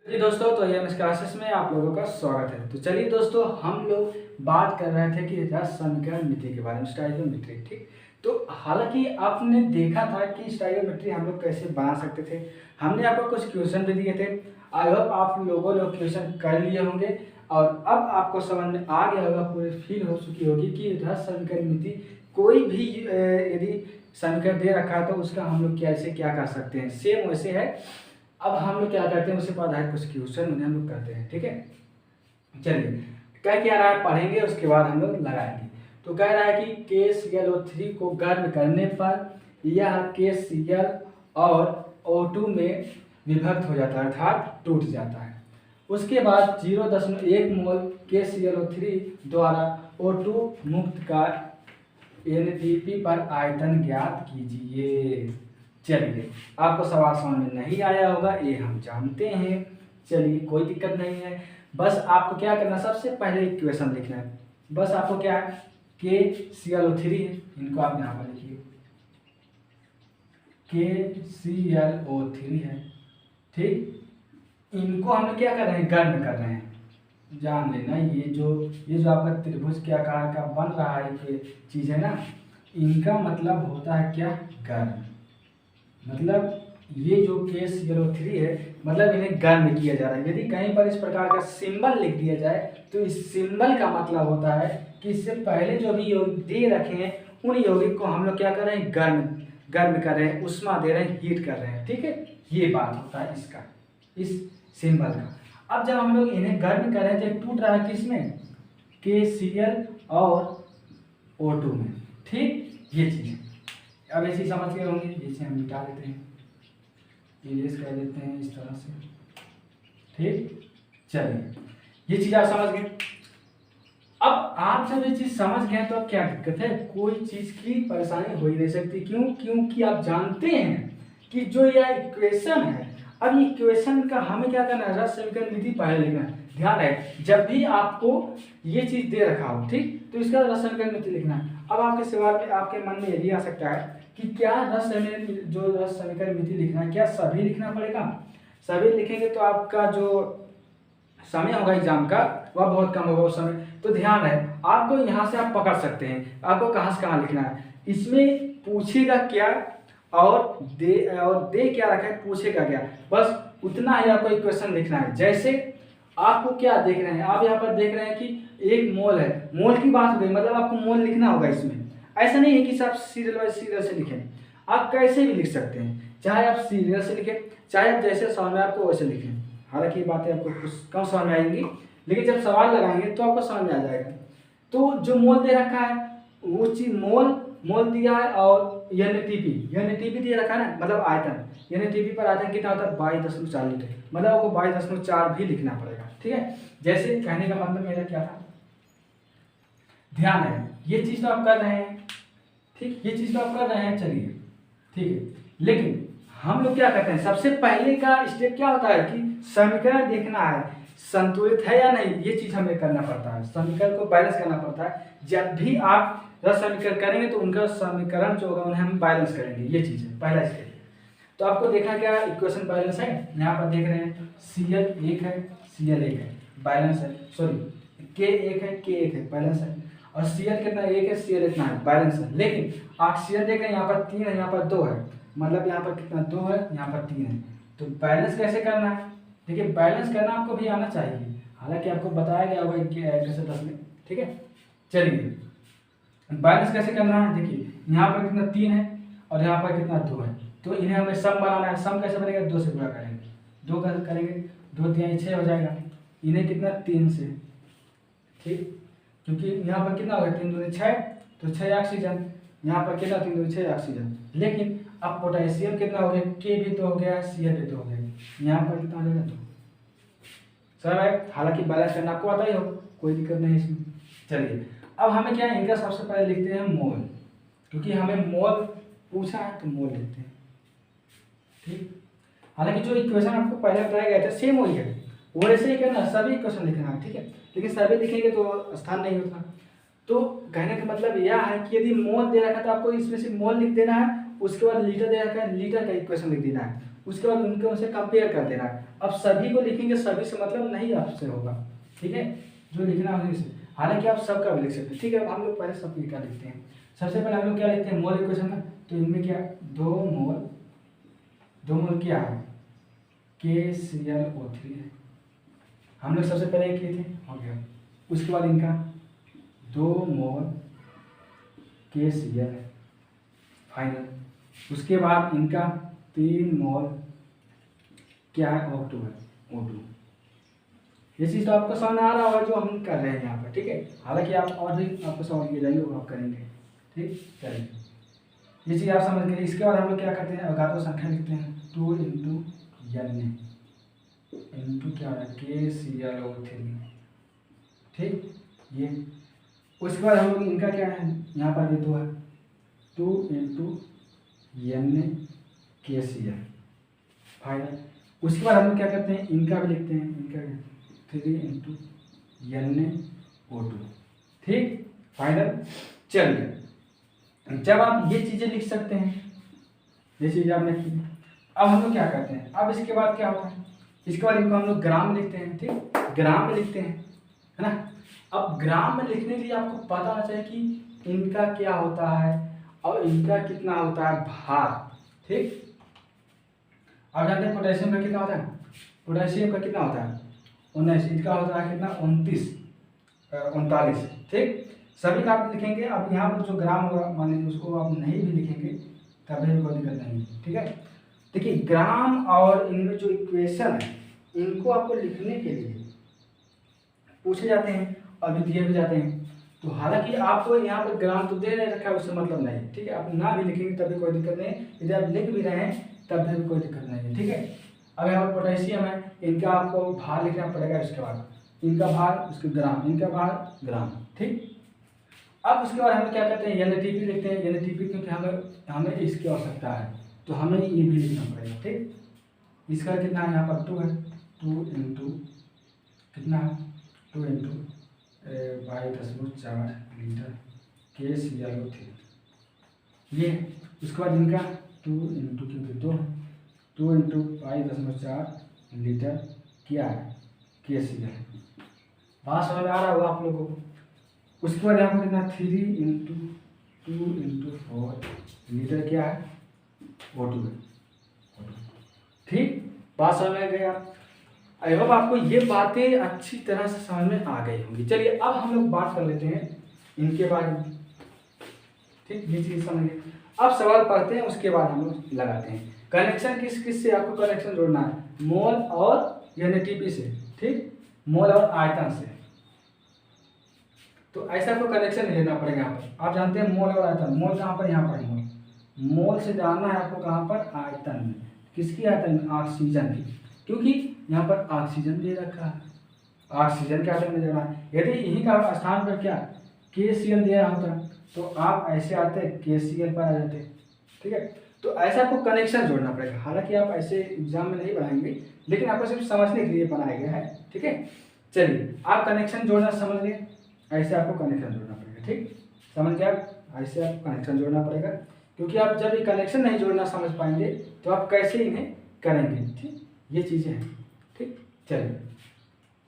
जी दोस्तों, तो ये एमएस क्लासेस में आप लोगों का स्वागत है। तो चलिए दोस्तों, हम लोग बात कर रहे थे कि रस समीकरण के बारे में, स्टाइलोमेट्री। ठीक, तो हालांकि आपने देखा था कि स्टाइलोमेट्री हम लोग कैसे बना सकते थे। हमने आपको कुछ क्वेश्चन भी दिए थे। आई होप आप लोगों ने क्वेश्चन कर लिए होंगे और अब आपको समझ में आ गया होगा, पूरी फील हो चुकी होगी कि रस समीकरण कोई भी यदि समीकरण दे रखा है तो उसका हम लोग कैसे क्या कर सकते हैं। सेम वैसे है। अब हम लोग क्या करते हैं, उसी पर आधारित कुछ क्वेश्चन उन्हें हम लोग करते हैं। ठीक है, चलिए कह क्या रहा है पढ़ेंगे, उसके बाद हम लोग लगाएंगे। तो कह रहा है कि KClO3 को गर्म करने पर यह KCl और O2 में विभक्त हो जाता है, अर्थात टूट जाता है। उसके बाद 0.1 मोल KClO3 द्वारा O2 मुक्त का NDP पर आयतन ज्ञात कीजिए। चलिए, आपको सवाल समझ में नहीं आया होगा, ये हम जानते हैं। चलिए, कोई दिक्कत नहीं है। बस आपको क्या करना, सबसे पहले इक्वेशन लिखना है। बस आपको क्या है, KClO3 है, इनको आप यहाँ पर लिखिए, KClO3 है। ठीक, इनको हम लोग क्या कर रहे हैं, गर्म कर रहे हैं। जान लेना, ये जो आपका त्रिभुज के आकार का बन रहा है ये चीज़ है ना, इनका मतलब होता है क्या, गर्म। मतलब ये जो KClO3 है, मतलब इन्हें गर्म किया जा रहा है। यदि कहीं पर इस प्रकार का सिंबल लिख दिया जाए तो इस सिंबल का मतलब होता है कि इससे पहले जो भी यौगिक दे रखे हैं उन यौगिक को हम लोग क्या कर रहे हैं, गर्म कर रहे हैं, उष्मा दे रहे हैं, हीट कर रहे हैं। ठीक है, ये बात होता है इसका, इस सिंबल का। अब जब हम लोग इन्हें गर्म कर रहे हैं तो टूट रहा है किसमें, KCl और O2 में। ठीक, ये चीज़ है। अब ऐसे समझ गए होंगे, जैसे हम मिटा देते हैं, इरेज कर देते हैं इस तरह से। ठीक, चलिए ये चीज़ आप समझ गए। अब आप जब ये चीज़ समझ गए तो अब क्या दिक्कत है, कोई चीज़ की परेशानी हो ही नहीं सकती। क्यों? क्योंकि आप जानते हैं कि जो यह इक्वेशन है, अब इक्वेशन का हमें क्या करना है, रस समीकरण विधि पहले लिखना है। ध्यान है, जब भी आपको ये चीज़ दे रखा हो, ठीक, तो इसका रस समीकरण विधि लिखना है। अब आपके सवाल में, आपके मन में ये भी आ सकता है कि क्या रस समीकरण विधि लिखना है, क्या सभी लिखना पड़ेगा? सभी लिखेंगे तो आपका जो समय होगा एग्जाम का वह बहुत कम होगा उस समय। तो ध्यान है, आपको यहाँ से आप पकड़ सकते हैं आपको कहाँ से कहाँ लिखना है। इसमें पूछेगा क्या और दे क्या रखा है, पूछेगा क्या, बस उतना ही आपको इक्वेशन लिखना है। जैसे आपको क्या देख रहे हैं, आप यहाँ पर देख रहे हैं कि एक मोल है, मोल की बात हो गई, मतलब आपको मोल लिखना होगा इसमें। ऐसा नहीं है कि आप सीरियल बाय सीरियल से लिखें, आप कैसे भी लिख सकते हैं, चाहे आप सीरियल से लिखें, चाहे आप जैसे समझ में आपको वैसे लिखें। हालांकि ये बातें आपको कुछ कम समझ में आएंगी, लेकिन जब सवाल लगाएंगे तो आपको समझ में आ जाएगा। तो जो मोल दे रखा है वो चीज मोल दिया है, और NTP दे रखा है ना, मतलब आयतन। NTP पर आयतन कितना होता है, 22.4 लीटर, मतलब आपको 22.4 भी लिखना पड़ेगा। ठीक है, जैसे कहने का मतलब मेरा क्या था, ध्यान है, ये चीज तो आप कर रहे हैं। ठीक, ये चीज तो आप कर रहे हैं, चलिए ठीक है। लेकिन हम लोग क्या करते हैं, सबसे पहले का स्टेप क्या होता है कि समीकरण देखना है संतुलित है या नहीं, ये चीज हमें करना पड़ता है, समीकरण को बैलेंस करना पड़ता है। जब भी आप रस समीकरण करेंगे तो उनका समीकरण जो होगा उन्हें हम बैलेंस करेंगे, ये चीज है पहला स्टेप। तो आपको देखा क्या, इक्वेशन बैलेंस है, यहाँ पर देख रहे हैं Cl 1 है, Cl 1 है, बैलेंस है, सॉरी K 1 है, K 1 है, बैलेंस है, और Cl कितना 1 है, Cl इतना है, बैलेंस है। लेकिन ऑक्सीजन देख रहे हैं, यहाँ पर 3 है, यहाँ पर 2 है, मतलब यहाँ पर कितना 2 है, यहाँ पर 3 है। तो बैलेंस कैसे करना है, देखिए बैलेंस करना आपको भी आना चाहिए, हालांकि आपको बताया गया होगा जैसे 10 में। ठीक है, चलिए बैलेंस कैसे करना है, देखिए यहाँ पर कितना 3 है और यहाँ पर कितना 2 है, तो इन्हें हमें सम बनाना है। सम कैसे बनेगा, 2 से गुणा करेंगे, 2 कैसे करेंगे, 2 3 6 हो जाएगा, इन्हें कितना 3 से। ठीक, क्योंकि यहाँ पर कितना होगा, 3 दूनी 6, तो 6 ऑक्सीजन, यहाँ पर कितना 3 दूनी 6 ऑक्सीजन। लेकिन अब पोटेशियम कितना हो गया, K भी तो हो गया, Cl भी तो हो गया, यहाँ पर कितना हो जाएगा 2। सर है, हालांकि बैलेंस करना आपको आता ही हो, कोई दिक्कत नहीं इसमें। चलिए अब हमें क्या है, इनका सबसे पहले लिखते हैं मोल, क्योंकि हमें मोल पूछा है तो मोल लिखते हैं। ठीक, हालांकि जो इक्वेशन आपको पहले बताया गया था सेम वही है, वैसे ही करना, सभी इक्वेशन लिखना है। ठीक है, लेकिन सभी लिखेंगे तो स्थान नहीं होता। तो कहने का मतलब यह है कि यदि मोल दे रखा है तो आपको इसमें से मोल लिख देना है, उसके बाद लीटर दे रखा है, लीटर का इक्वेशन लिख देना है, उसके बाद उनके उनसे कंपेयर कर देना है। अब सभी को लिखेंगे, सभी से मतलब नहीं आपसे होगा, ठीक है, जो लिखना है उसी से। हालांकि आप सबका भी लिख सकते हैं, ठीक है। अब हम लोग पहले सब का लिखते हैं। सबसे पहले हम लोग क्या लिखते हैं, मोल इक्वेशन में। तो इनमें क्या, दो मोल क्या है, KClO3 है। हम लोग सबसे पहले एक लिखे, हो गया। उसके बाद इनका 2 मोल KCl है फाइनल। उसके बाद इनका 3 मोल क्या है, O2 है, O2। ये चीज़ तो आपको समझ आ रहा होगा जो हम कर रहे हैं यहाँ पर, ठीक है। हालांकि आप और भी आपको समझ के जाएंगे, वो आप करेंगे, ठीक। चलिए, ये चीज़ आप समझ गए। इसके बाद हम लोग क्या करते हैं, अघातों संख्या लिखते हैं। 2 इंटू N इंटू क्या है, KClO3, ठीक। ये उसके बाद हम लोग इनका क्या है, यहाँ पर भी 2 है, 2 इंटू NaKCl फाइनल। उसके बाद हम लोग क्या करते हैं, इनका भी लिखते हैं, इनका 3 इंटू NaO2, ठीक फाइनल। चलिए, जब आप ये चीज़ें लिख सकते हैं, ये चीज़ आपने की, अब हम लोग क्या करते हैं, अब इसके बाद क्या होता है, इसके बाद इनको हम लोग ग्राम में लिखते हैं, ठीक, ग्राम में लिखते हैं, है ना। अब ग्राम में लिखने के लिए आपको पता होना चाहिए कि इनका क्या होता है और इनका कितना होता है भार, ठीक। आप जानते हैं पोटेशियम का कितना होता है, पोटेशियम का कितना होता है 19, इसका होता है कितना 39, ठीक। सभी का आप लिखेंगे। अब यहाँ पर जो ग्राम होगा मान लीजिए उसको आप नहीं भी लिखेंगे तभी भी कोई दिक्कत नहीं है, ठीक है। देखिए, ग्राम और इनमें जो इक्वेशन है इनको आपको लिखने के लिए पूछे जाते हैं और भी दिए भी जाते हैं। तो हालांकि आपको यहाँ पर ग्राम तो दे नहीं रखा है, उससे मतलब नहीं, ठीक है। आप ना भी लिखेंगे तभी कोई दिक्कत नहीं है, यदि आप लिख भी रहे हैं तब भी कोई दिक्कत नहीं है, ठीक है। अब यहाँ पर पोटेशियम है, इनका आपको भार लिखना पड़ेगा। इसके बाद इनका भार, उसके ग्राम, इनका भार ग्राम, ठीक। अब उसके बाद हम क्या करते हैं, NADP लिखते हैं। NADP क्योंकि हमें इसकी आवश्यकता है, तो हमें ये भी लिखना पड़ेगा, ठीक। इसका कितना है, यहाँ पर 2 है, 2 इंटू कितना है, 2 इंटू 22.4 लीटर KClO3, ये। उसके बाद इनका 2 इंटू क्योंकि 2 है, 2 इंटू 22.4 लीटर क्या है, KCl। बात समझ में आ रहा होगा आप लोगों को। उसके बाद यहाँ पर कितना 3 इंटू 2 इंटू 4 लीटर क्या है, O2 है, ठीक। बात समझ में गई आप। आई होप आपको ये बातें अच्छी तरह से समझ में आ गई होंगी। चलिए, अब हम लोग बात कर लेते हैं इनके बारे में, ठीक। ये चीज़ समझिए। अब सवाल पढ़ते हैं, उसके बाद हम लोग लगाते हैं कनेक्शन। किस से आपको कनेक्शन जोड़ना है, मोल और NADP से, ठीक, मोल और आयतन से। तो ऐसा आपको कनेक्शन लेना पड़ेगा। यहाँ पर आप जानते हैं मोल और आयतन, मोल कहाँ पर, यहाँ पर मोल से जानना है आपको कहाँ पर, आयतन में। किसकी आयतन में, ऑक्सीजन की, क्योंकि यहाँ पर ऑक्सीजन दे रखा है, ऑक्सीजन के आयतन में देना है। यदि यही का स्थान पर क्या KCl दिया होता तो आप ऐसे आते KCl पर आ जाते, ठीक है। तो ऐसा आपको कनेक्शन जोड़ना पड़ेगा। हालांकि आप ऐसे एग्जाम में नहीं बनाएंगे, लेकिन आपको सिर्फ समझने के लिए बनाया गया है, ठीक है। चलिए, आप कनेक्शन जोड़ना समझ लिए, ऐसे आपको कनेक्शन जोड़ना पड़ेगा, ठीक। समझ गया, ऐसे आपको कनेक्शन जोड़ना पड़ेगा, क्योंकि आप जब ये कनेक्शन नहीं जोड़ना समझ पाएंगे तो आप कैसे इन्हें करेंगे, ठीक। ये चीज़ें हैं, ठीक। चलिए,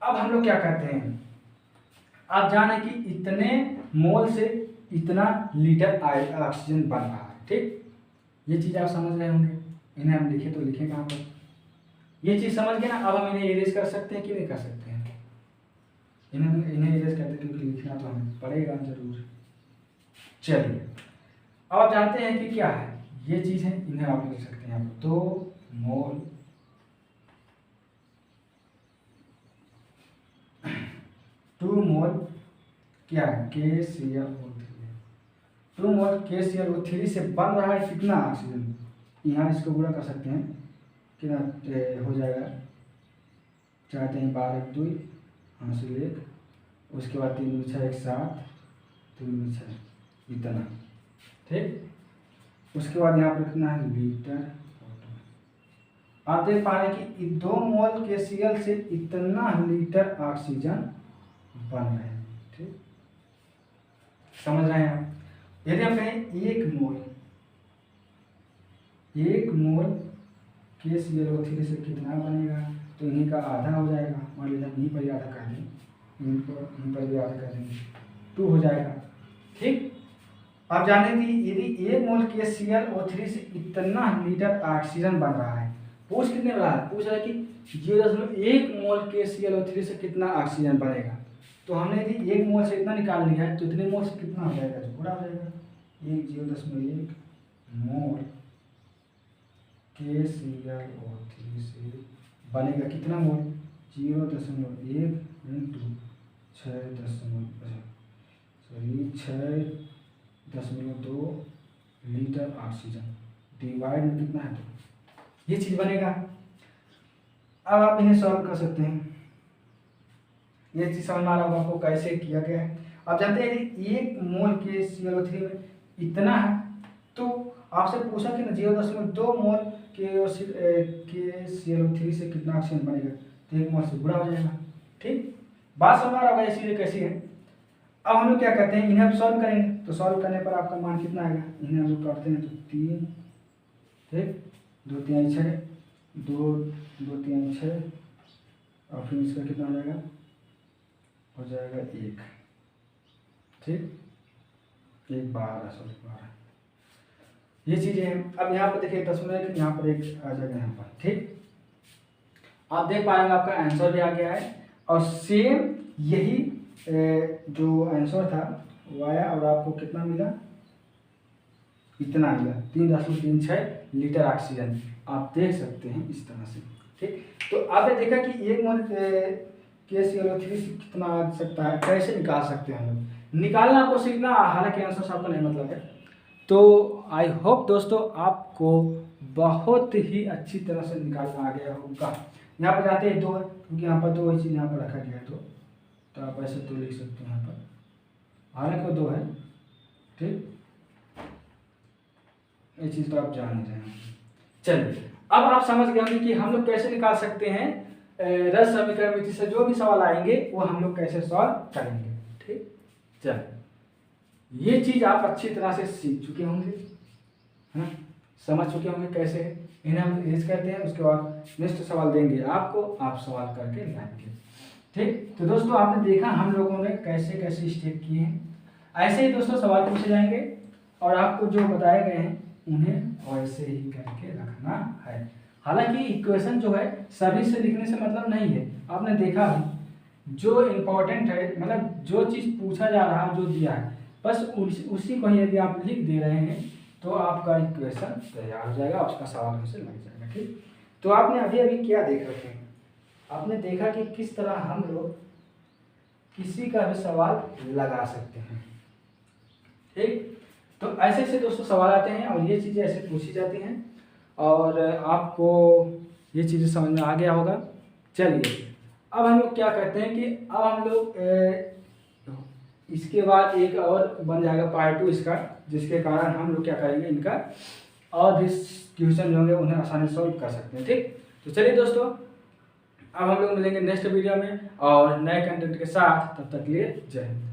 अब हम लोग क्या करते हैं, आप जाने कि इतने मोल से इतना लीटर ऑक्सीजन बन रहा है, ठीक। ये चीज़ आप समझ रहे होंगे। इन्हें हम लिखे तो लिखे कहाँ पर, ये चीज़ समझ गए ना। अब हम इन्हें इरेज कर सकते हैं कि नहीं कर सकते हैं, इन्हें इरेज करते, क्योंकि लिखना तो हमें पड़ेगा जरूर। चलिए, अब आप जानते हैं कि क्या है ये चीज़ है, इन्हें आप लिख सकते हैं यहाँ पर 2 मोल 2 मोल क्या है, KClO3 है। 2 मोल KClO3 से बन रहा है कितना ऑक्सीजन, यहाँ इसको पूरा कर सकते हैं, कितना हो जाएगा, चाहते हैं 12 2 हासिल 1, उसके बाद 3 2 6 1 7 3 2 6 इतना, ठीक। उसके बाद यहाँ पर कितना है लीटर। आप देख पा रहे हैं कि 2 मोल KCl से इतना लीटर ऑक्सीजन बन रहे हैं, ठीक। समझ रहे हैं आप। यदि हम कहें 1 मोल KClO3 से कितना बनेगा, तो इन्हीं का आधा हो जाएगा, मान लीजिए यहीं पर ही आधा कर दें, इनको यहीं पर भी आधा कर देंगे, 2 हो जाएगा। ठीक, आप जानें कि यदि 1 मोल KClO3 से इतना लीटर ऑक्सीजन बन रहा है, पूछ कितने रहा है, पूछ रहा है कि 0.1 मोल KClO3 से कितना ऑक्सीजन बनेगा। तो हमने यदि 1 मोल से इतना निकाल लिया है, तो इतने मोल से कितना हो जाएगा, तो पूरा हो जाएगा 0.1 मोल KClO3 से बनेगा कितना मोल, 0.1 इंटू 6.2 लीटर ऑक्सीजन डिवाइड में कितना है, तो ये चीज़ बनेगा। अब आप इन्हें सॉल्व कर सकते हैं, ये चीज़ समझ में आ रहा होगा आपको कैसे किया गया है। आप जानते हैं यदि 1 मोल KClO3 में इतना है, तो आपसे पूछा कि 0.2 मोल KClO3 से कितना ऑक्सीजन बनेगा, तो 1 मोल से गुणा हो जाएगा। ठीक, बात समझ आ रहा होगा ये चीज़ें कैसी है। अब हम लोग क्या करते हैं, इन्हें अब सॉल्व करेंगे, तो सॉल्व करने पर आपका मान कितना आएगा, इन्हें हम लोग करते हैं तो 3, ठीक, 2 3 6, 2 2 3 6, और फिर इसका कितना हो जाएगा, हो जाएगा 1, ठीक, 1 12 ये चीज़ें हैं। अब यहाँ पर देखिए 10 यहाँ पर 1 आ जाएगा यहाँ पर। ठीक, आप देख पा रहे हैं आपका आंसर भी आ गया है, और सेम यही जो आंसर था वो आया, और आपको कितना मिला, इतना मिला 3.36 लीटर ऑक्सीजन। आप देख सकते हैं इस तरह से। ठीक, तो आपने देखा कि 1 मोल KClO3 से कितना आ सकता है, कैसे निकाल सकते हैं हम लोग, निकालना आपको सीखना, हालांकि आंसर से आपका नहीं मतलब है। तो आई होप दोस्तों आपको बहुत ही अच्छी तरह से निकालना आ गया होगा। यहाँ पर जाते हैं 2 है, क्योंकि यहाँ पर 2 चीज़ यहाँ पर रखा गया है, तो आप ऐसे 2 लिख सकते हैं यहाँ पर, हालांकि 2 है। ठीक, ये चीज़ तो आप जान ही रहे हैं। चलिए, अब आप समझ गए होंगे कि हम लोग कैसे निकाल सकते हैं रस समीकरण विधि से जो भी सवाल आएंगे वो हम लोग कैसे सॉल्व करेंगे। ठीक, चलिए, ये चीज़ आप अच्छी तरह से सीख चुके होंगे, है ना, समझ चुके होंगे कैसे है। इन्हें हम यूज करते हैं, उसके बाद नेक्स्ट सवाल देंगे आपको, आप सवाल करके लाएंगे। ठीक, तो दोस्तों आपने देखा हम लोगों ने कैसे कैसे स्टेप किए हैं। ऐसे ही दोस्तों सवाल पूछे जाएंगे, और आपको जो बताए गए हैं उन्हें वैसे ही करके रखना है। हालांकि इक्वेशन जो है सभी से लिखने से मतलब नहीं है, आपने देखा भी जो इम्पोर्टेंट है, मतलब जो चीज़ पूछा जा रहा है, जो दिया है, बस उसी को यदि आप लिख दे रहे हैं तो आपका इक्वेशन तैयार हो जाएगा, उसका सवाल वैसे लग जाएगा। ठीक, तो आपने अभी अभी क्या देख रखे हैं, आपने देखा कि किस तरह हम लोग किसी का भी सवाल लगा सकते हैं। ठीक, तो ऐसे ऐसे दोस्तों सवाल आते हैं, और ये चीज़ें ऐसे पूछी जाती हैं, और आपको ये चीज़ें समझ में आ गया होगा। चलिए, अब हम लोग क्या करते हैं कि अब हम लोग इसके बाद एक और बन जाएगा पार्ट 2 इसका, जिसके कारण हम लोग क्या करेंगे, इनका और भी क्वेश्चन जो होंगे उन्हें आसानी से सॉल्व कर सकते हैं। ठीक, तो चलिए दोस्तों, अब हम लोग मिलेंगे नेक्स्ट वीडियो में और नए कंटेंट के साथ, तब तक के लिए जय हिंद।